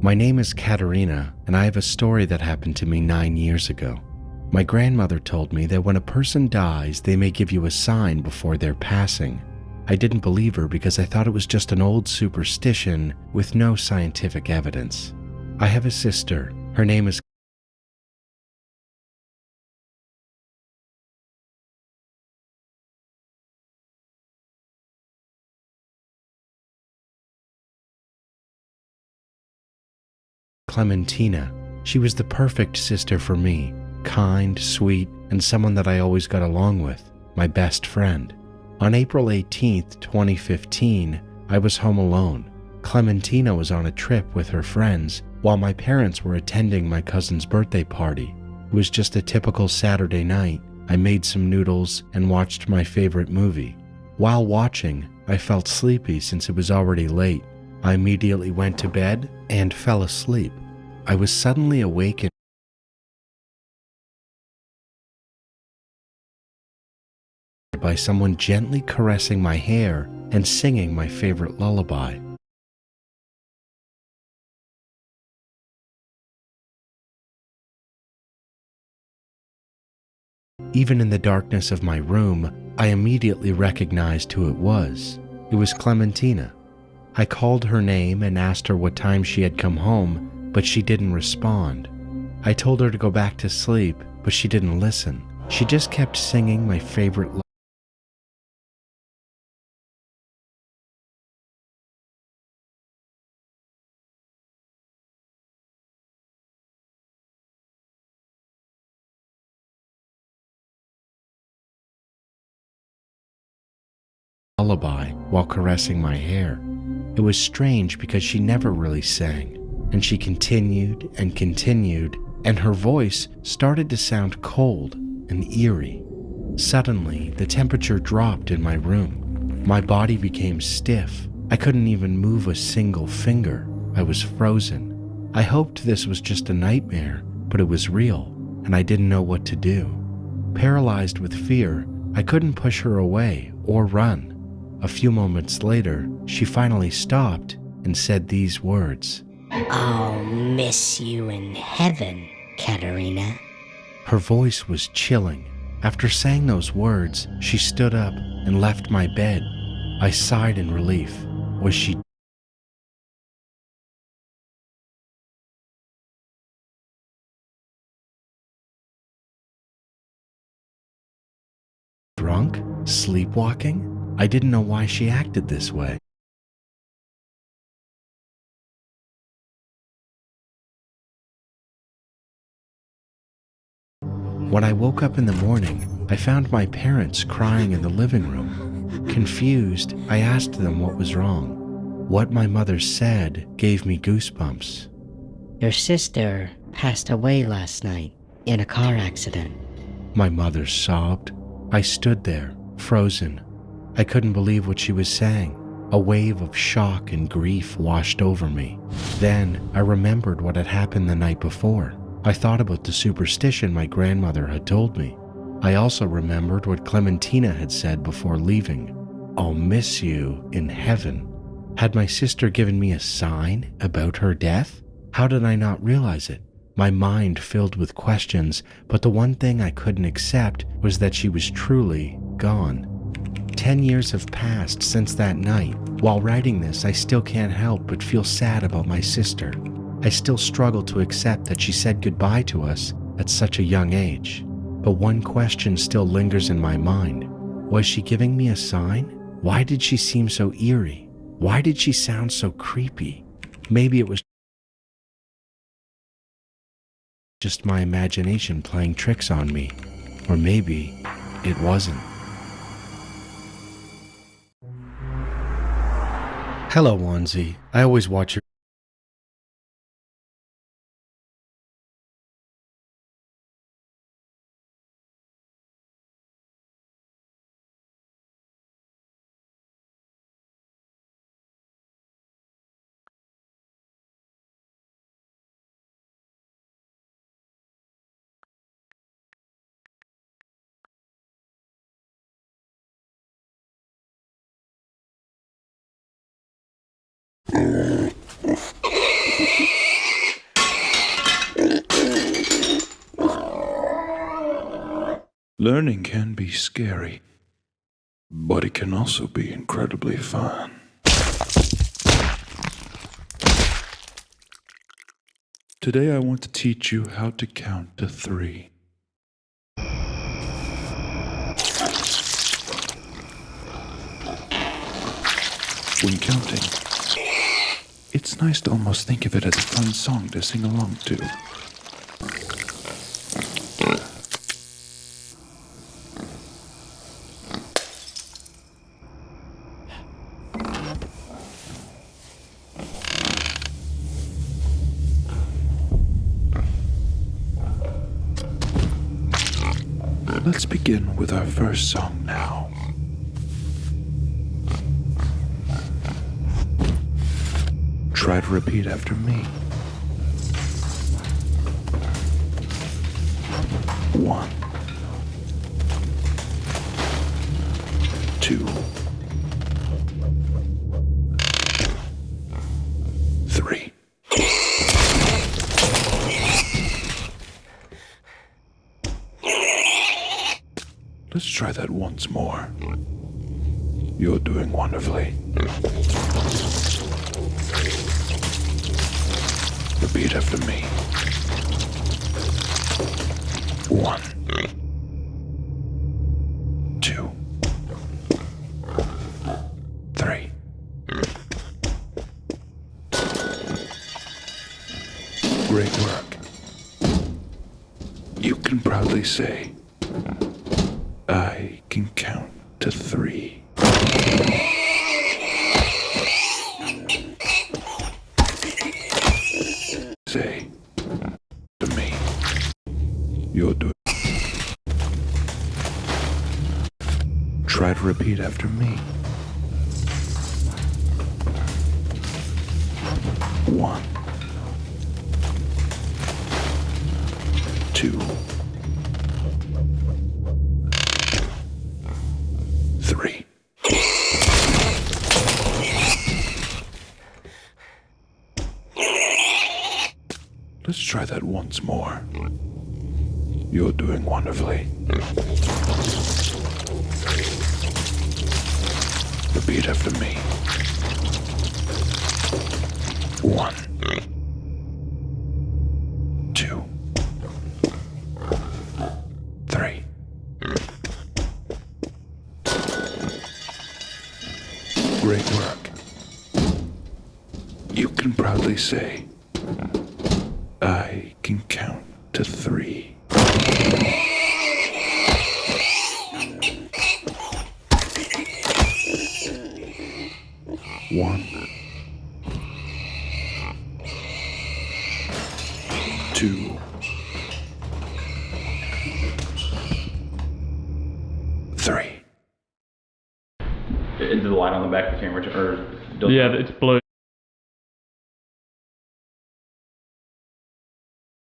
My name is Katerina, and I have a story that happened to me 9 years ago. My grandmother told me that when a person dies, they may give you a sign before their passing. I didn't believe her because I thought it was just an old superstition with no scientific evidence. I have a sister. Her name is Clementina. She was the perfect sister for me, kind, sweet, and someone that I always got along with, my best friend. On April 18th, 2015, I was home alone. Clementina was on a trip with her friends while my parents were attending my cousin's birthday party. It was just a typical Saturday night. I made some noodles and watched my favorite movie. While watching, I felt sleepy since it was already late. I immediately went to bed and fell asleep. I was suddenly awakened by someone gently caressing my hair and singing my favorite lullaby. Even in the darkness of my room, I immediately recognized who it was. It was Clementina. I called her name and asked her what time she had come home, but she didn't respond. I told her to go back to sleep, but she didn't listen. She just kept singing my favorite lullaby while caressing my hair. It was strange because she never really sang, and she continued and continued, and her voice started to sound cold and eerie. Suddenly, the temperature dropped in my room. My body became stiff. I couldn't even move a single finger. I was frozen. I hoped this was just a nightmare, but it was real, and I didn't know what to do. Paralyzed with fear, I couldn't push her away or run. A few moments later, she finally stopped and said these words. I'll miss you in heaven, Katerina. Her voice was chilling. After saying those words, she stood up and left my bed. I sighed in relief. Was she drunk? Sleepwalking? I didn't know why she acted this way. When I woke up in the morning, I found my parents crying in the living room. Confused, I asked them what was wrong. What my mother said gave me goosebumps. Your sister passed away last night in a car accident. My mother sobbed. I stood there, frozen. I couldn't believe what she was saying. A wave of shock and grief washed over me. Then I remembered what had happened the night before. I thought about the superstition my grandmother had told me. I also remembered what Clementina had said before leaving. I'll miss you in heaven. Had my sister given me a sign about her death? How did I not realize it? My mind filled with questions, but the one thing I couldn't accept was that she was truly gone. 10 years have passed since that night. While writing this, I still can't help but feel sad about my sister. I still struggle to accept that she said goodbye to us at such a young age. But one question still lingers in my mind. Was she giving me a sign? Why did she seem so eerie? Why did she sound so creepy? Maybe it was just my imagination playing tricks on me. Or maybe it wasn't. Hello, Wanzi. I always watch your Learning can be scary, but it can also be incredibly fun. Today I want to teach you how to count to 3. When counting, it's nice to almost think of it as a fun song to sing along to. Let's begin with our first song now. Try to repeat after me. 1, 2, 3. Let's try that once more. You're doing wonderfully. Repeat after me. 1, 2, 3. Great work. You can proudly say, I can count to 3. Say to me, you're doing. Try to repeat after me. 1, 2, 3. Let's try that once more. You're doing wonderfully. Repeat after me. 1, 2, 3. Great work. You can proudly say, I can count to 3. One, 2, 3. Is the light on the back of the camera, or Yeah, it's blue.